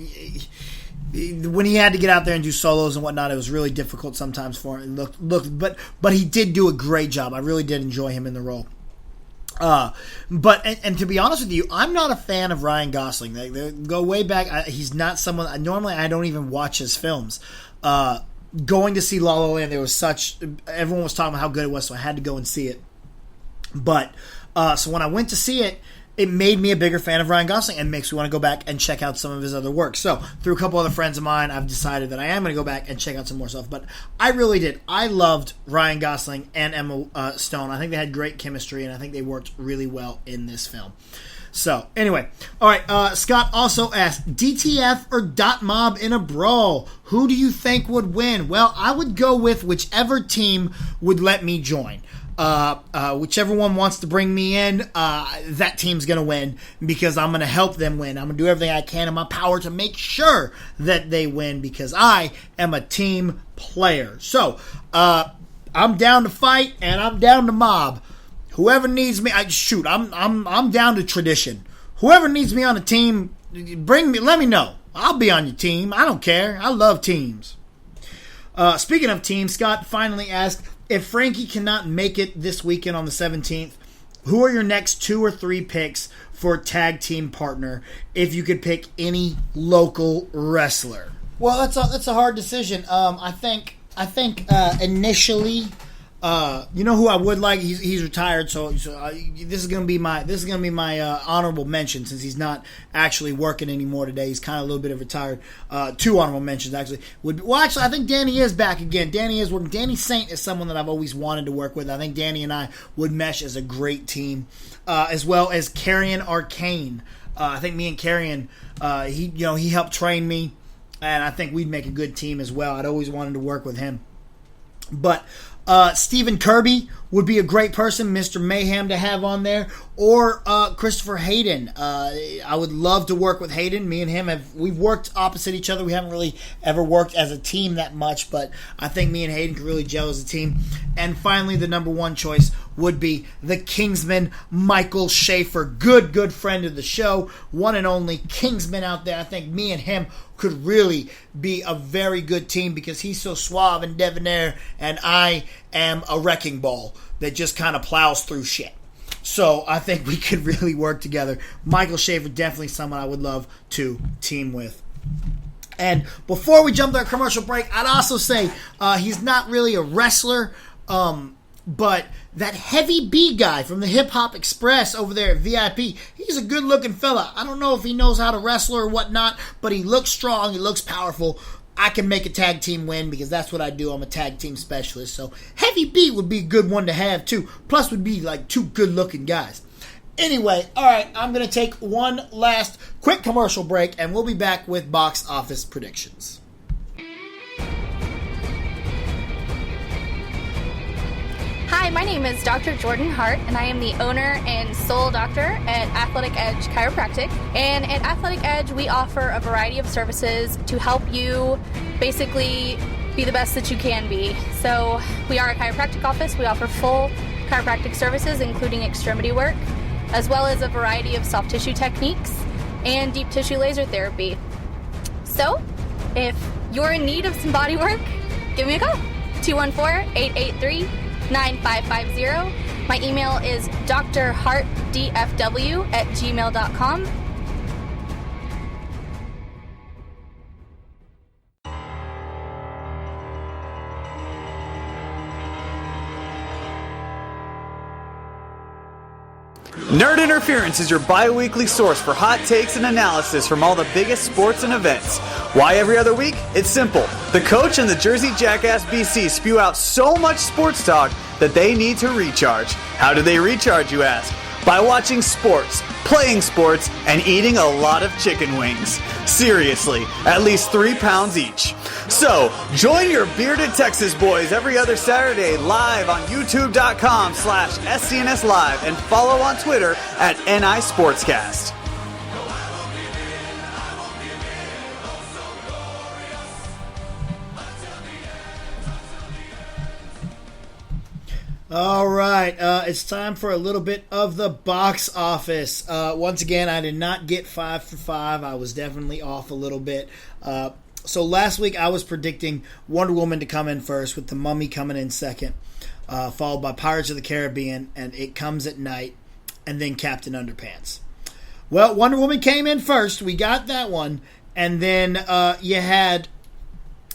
When he had to get out there and do solos and whatnot, it was really difficult sometimes for him. But he did do a great job. I really did enjoy him in the role. But to be honest with you, I'm not a fan of Ryan Gosling. They go way back. He's not someone. Normally, I don't even watch his films. Going to see La La Land, everyone was talking about how good it was, so I had to go and see it. But so when I went to see it, it made me a bigger fan of Ryan Gosling and makes me want to go back and check out some of his other work. So, through a couple other friends of mine, I've decided that I am going to go back and check out some more stuff. But I really did. I loved Ryan Gosling and Emma Stone. I think they had great chemistry, and I think they worked really well in this film. So, anyway. All right, Scott also asked, DTF or Dot Mob in a brawl? Who do you think would win? Well, I would go with whichever team would let me join. Whichever one wants to bring me in, that team's going to win, because I'm going to help them win. I'm going to do everything I can in my power to make sure that they win, because I am a team player. So, I'm down to fight, and I'm down to mob. Whoever needs me, I'm down to tradition. Whoever needs me on a team, let me know. I'll be on your team. I don't care. I love teams. Speaking of teams, Scott finally asked, if Frankie cannot make it this weekend on the 17th, who are your next 2 or 3 picks for tag team partner if you could pick any local wrestler? Well, that's a hard decision. I think initially, you know who I would like. He's retired, so this is gonna be my honorable mention, since he's not actually working anymore today. He's kind of a little bit of retired. 2 honorable mentions actually actually I think Danny is back again. Danny is working. Danny Saint is someone that I've always wanted to work with. I think Danny and I would mesh as a great team, as well as Carrion Arcane. I think me and Carrion, he helped train me, and I think we'd make a good team as well. I'd always wanted to work with him, but. Stephen Kirby would be a great person, Mr. Mayhem, to have on there, or Christopher Hayden. I would love to work with Hayden. Me and him we've worked opposite each other. We haven't really ever worked as a team that much, but I think me and Hayden could really gel as a team. And finally, the number 1 choice would be the Kingsman, Michael Schaefer. Good friend of the show, one and only Kingsman out there. I think me and him could really be a very good team, because he's so suave and debonair, and I am a wrecking ball that just kind of plows through shit. So I think we could really work together. Michael Schaefer, definitely someone I would love to team with. And before we jump to our commercial break, I'd also say he's not really a wrestler, but that Heavy B guy from the Hip Hop Express over there at VIP, he's a good looking fella. I don't know if he knows how to wrestle or whatnot, but he looks strong, he looks powerful. I can make a tag team win, because that's what I do. I'm a tag team specialist. So Heavy B would be a good one to have too. Plus would be like 2 good looking guys. Anyway, alright, I'm going to take one last quick commercial break, and we'll be back with box office predictions. Hi, my name is Dr. Jordan Hart, and I am the owner and sole doctor at Athletic Edge Chiropractic. And at Athletic Edge, we offer a variety of services to help you basically be the best that you can be. So we are a chiropractic office. We offer full chiropractic services, including extremity work, as well as a variety of soft tissue techniques and deep tissue laser therapy. So if you're in need of some body work, give me a call, 214-883-9550. My email is drhartdfw@gmail.com. Nerd Interference is your bi-weekly source for hot takes and analysis from all the biggest sports and events. Why every other week? It's simple. The coach and the Jersey Jackass BC spew out so much sports talk that they need to recharge. How do they recharge, you ask? By watching sports, playing sports, and eating a lot of chicken wings. Seriously, at least 3 pounds each. So, join your bearded Texas boys every other Saturday live on youtube.com/SCNS Live and follow on Twitter at NI Sportscast. All right, it's time for a little bit of the box office. Once again, I did not get 5 for 5. I was definitely off a little bit. So last week I was predicting Wonder Woman to come in first, with The Mummy coming in second, followed by Pirates of the Caribbean and It Comes at Night, and then Captain Underpants. Well, Wonder Woman came in first. We got that one. And then you had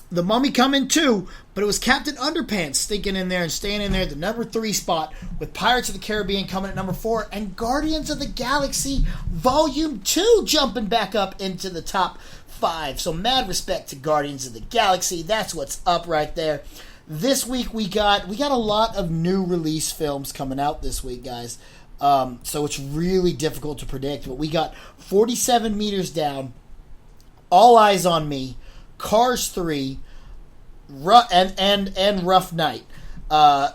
The Mummy come in 2, but it was Captain Underpants stinking in there and staying in there at the number 3 spot, with Pirates of the Caribbean coming at number 4, and Guardians of the Galaxy Volume 2 jumping back up into the top 5. So mad respect to Guardians of the Galaxy. That's what's up right there. This week we got a lot of new release films coming out this week, guys. So it's really difficult to predict, but we got 47 Meters Down, All Eyes on Me, Cars 3, and Rough Night.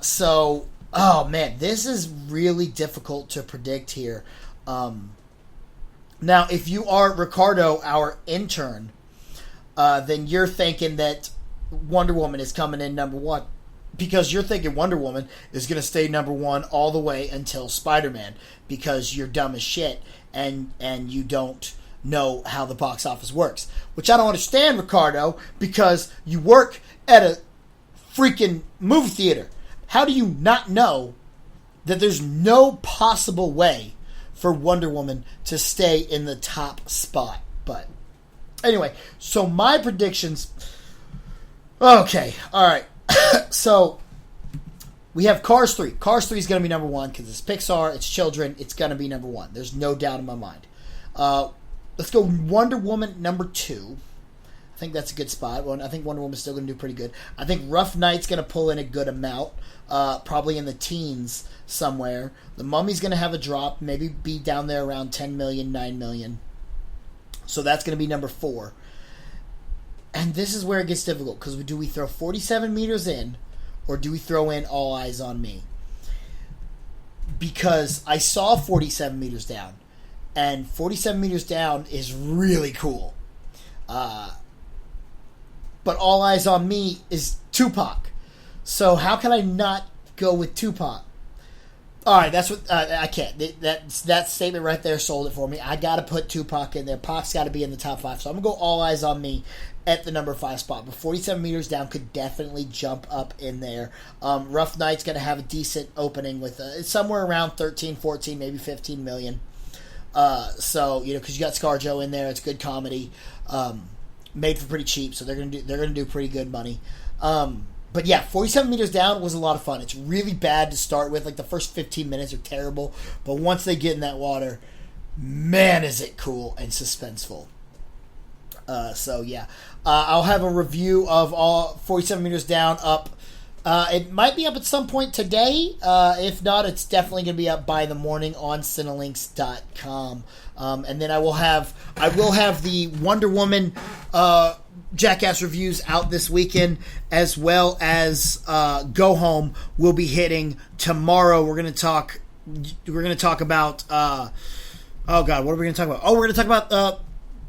So, oh man, this is really difficult to predict here. Now, if you are Ricardo, our intern, then you're thinking that Wonder Woman is coming in number 1. Because you're thinking Wonder Woman is going to stay number 1 all the way until Spider-Man. Because you're dumb as shit and you don't know how the box office works. Which I don't understand, Ricardo, because you work at a freaking movie theater. How do you not know that there's no possible way for Wonder Woman to stay in the top spot? But anyway, so my predictions. Okay, all right. So we have Cars 3. Cars 3 is going to be number one because it's Pixar, it's children, it's going to be number one. There's no doubt in my mind. Let's go Wonder Woman number 2. I think that's a good spot. Well, I think Wonder Woman's still going to do pretty good. I think Rough Night's going to pull in a good amount, probably in the teens somewhere. The Mummy's going to have a drop, maybe be down there around 10 million, 9 million. So that's going to be number 4. And this is where it gets difficult, because do we throw 47 meters in, or do we throw in All Eyes on Me? Because I saw 47 meters down, and 47 meters down is really cool. But All Eyes on Me is Tupac. So how can I not go with Tupac? All right, that's what I can't. That statement right there sold it for me. I got to put Tupac in there. Pac's got to be in the top 5. So I'm going to go All Eyes on Me at the number 5 spot. But 47 meters down could definitely jump up in there. Rough Night's going to have a decent opening with somewhere around 13, 14, maybe 15 million. So, because you got ScarJo in there. It's good comedy. Made for pretty cheap, so they're gonna do pretty good money. But yeah, 47 meters down was a lot of fun. It's really bad to start with. Like the first 15 minutes are terrible, but once they get in that water, man, is it cool and suspenseful. So yeah, I'll have a review of all 47 meters down up. It might be up at some point today. If not, it's definitely going to be up by the morning on Cinelinks.com. And then I will have the Wonder Woman Jackass reviews out this weekend, as well as Go Home will be hitting tomorrow. We're going to talk about oh god, what are we going to talk about? Oh, we're going to talk about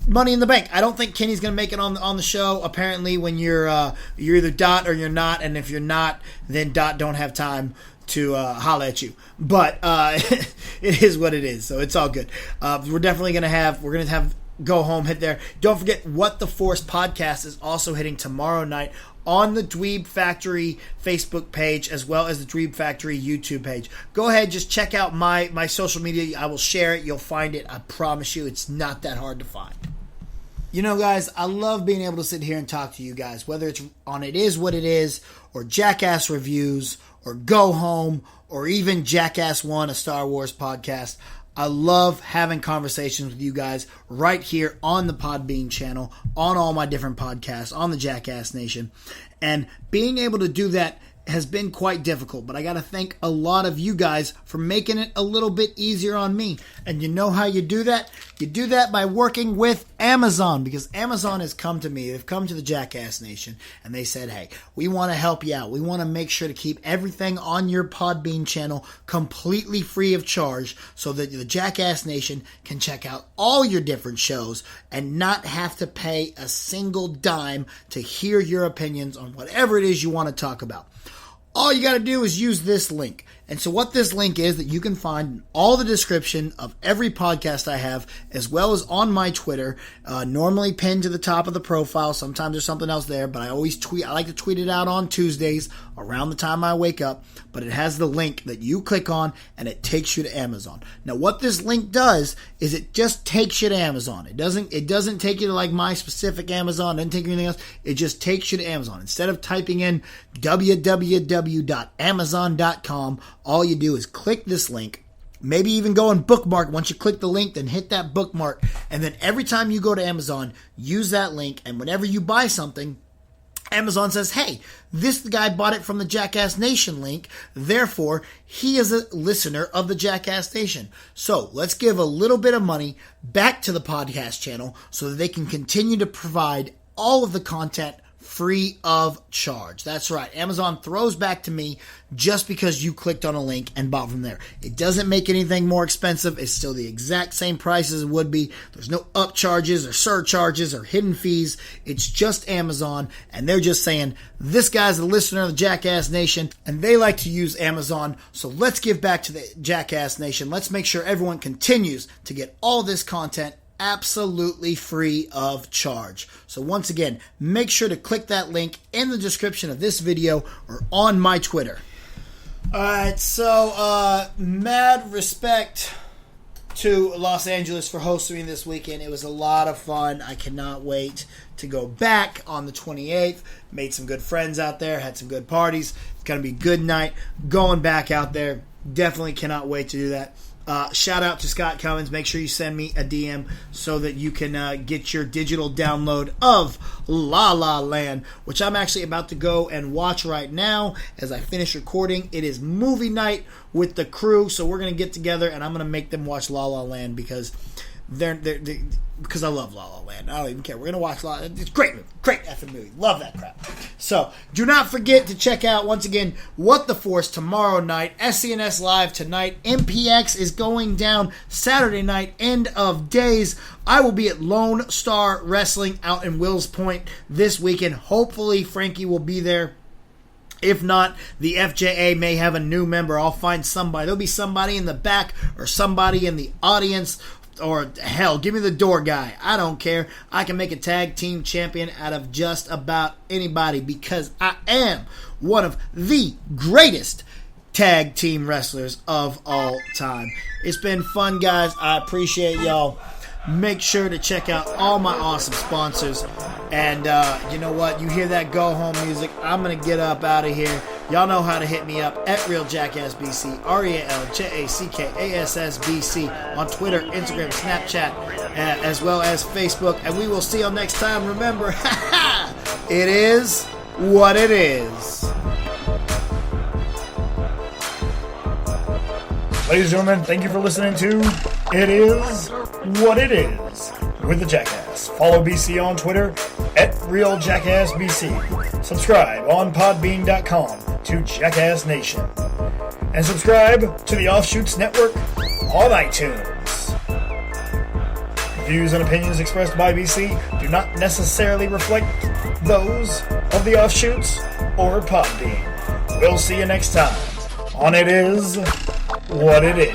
Money in the Bank. I don't think Kenny's going to make it on the show. Apparently, when you're either Dot or you're not, and if you're not, then Dot don't have time to holla at you. But it is what it is, so it's all good. We're definitely going to have Go Home hit there. Don't forget What the Force podcast is also hitting tomorrow night on the Dweeb Factory Facebook page, as well as the Dweeb Factory YouTube page. Go ahead, just check out my social media. I will share it. You'll find it. I promise you, it's not that hard to find. You know, guys, I love being able to sit here and talk to you guys, whether it's on It Is What It Is, or Jackass Reviews, or Go Home, or even Jackass 1, a Star Wars podcast. I love having conversations with you guys right here on the Podbean channel, on all my different podcasts, on the Jackass Nation. And being able to do that has been quite difficult, but I got to thank a lot of you guys for making it a little bit easier on me. And you know how you do that? You do that by working with Amazon, because Amazon has come to me. They've come to the Jackass Nation, and they said, hey, we want to help you out. We want to make sure to keep everything on your Podbean channel completely free of charge, so that the Jackass Nation can check out all your different shows and not have to pay a single dime to hear your opinions on whatever it is you want to talk about. All you got to do is use this link. And so what this link is, that you can find in all the description of every podcast I have, as well as on my Twitter, normally pinned to the top of the profile. Sometimes there's something else there, but I always tweet. I like to tweet it out on Tuesdays around the time I wake up, but it has the link that you click on and it takes you to Amazon. Now what this link does is it just takes you to Amazon. It doesn't take you to like my specific Amazon, it doesn't take you anything else. It just takes you to Amazon. Instead of typing in www.amazon.com, all you do is click this link, maybe even go and bookmark. Once you click the link, then hit that bookmark, and then every time you go to Amazon, use that link, and whenever you buy something, Amazon says, hey, this guy bought it from the Jackass Nation link, therefore, he is a listener of the Jackass Nation. So, let's give a little bit of money back to the podcast channel so that they can continue to provide all of the content free of charge. That's right. Amazon throws back to me just because you clicked on a link and bought from there. It doesn't make anything more expensive. It's still the exact same price as it would be. There's no upcharges or surcharges or hidden fees. It's just Amazon, and they're just saying, this guy's a listener of the Jackass Nation, and they like to use Amazon, so let's give back to the Jackass Nation. Let's make sure everyone continues to get all this content absolutely free of charge. So once again, make sure to click that link in the description of this video or on my Twitter. Alright, so mad respect to Los Angeles for hosting me this weekend. It was a lot of fun. I cannot wait to go back on the 28th. Made some good friends out there, had some good parties. It's going to be a good night going back out there. Definitely cannot wait to do that. Shout out to Scott Cummins. Make sure you send me a DM so that you can get your digital download of La La Land, which I'm actually about to go and watch right now as I finish recording. It is movie night with the crew, so we're going to get together and I'm going to make them watch La La Land because because I love La La Land. I don't even care. We're going to watch La La Land. It's great movie. Great effing movie. Love that crap. So, do not forget to check out, once again, What the Force tomorrow night. SCNS Live tonight. MPX is going down Saturday night. End of days. I will be at Lone Star Wrestling out in Wills Point this weekend. Hopefully, Frankie will be there. If not, the FJA may have a new member. I'll find somebody. There'll be somebody in the back or somebody in the audience. Or hell, give me the door guy. I don't care. I can make a tag team champion out of just about anybody because I am one of the greatest tag team wrestlers of all time. It's been fun, guys. I appreciate y'all. Make sure to check out all my awesome sponsors. And you know what? You hear that go home music. I'm going to get up out of here. Y'all know how to hit me up at RealJackassBC, RealJackassBC on Twitter, Instagram, Snapchat, as well as Facebook. And we will see you next time. Remember, it is what it is. Ladies and gentlemen, thank you for listening to It Is What It Is with the Jackass. Follow BC on Twitter at RealJackassBC. Subscribe on Podbean.com to Jackass Nation. And subscribe to the Offshoots Network on iTunes. Views and opinions expressed by BC do not necessarily reflect those of the Offshoots or Podbean. We'll see you next time on It Is What It Is.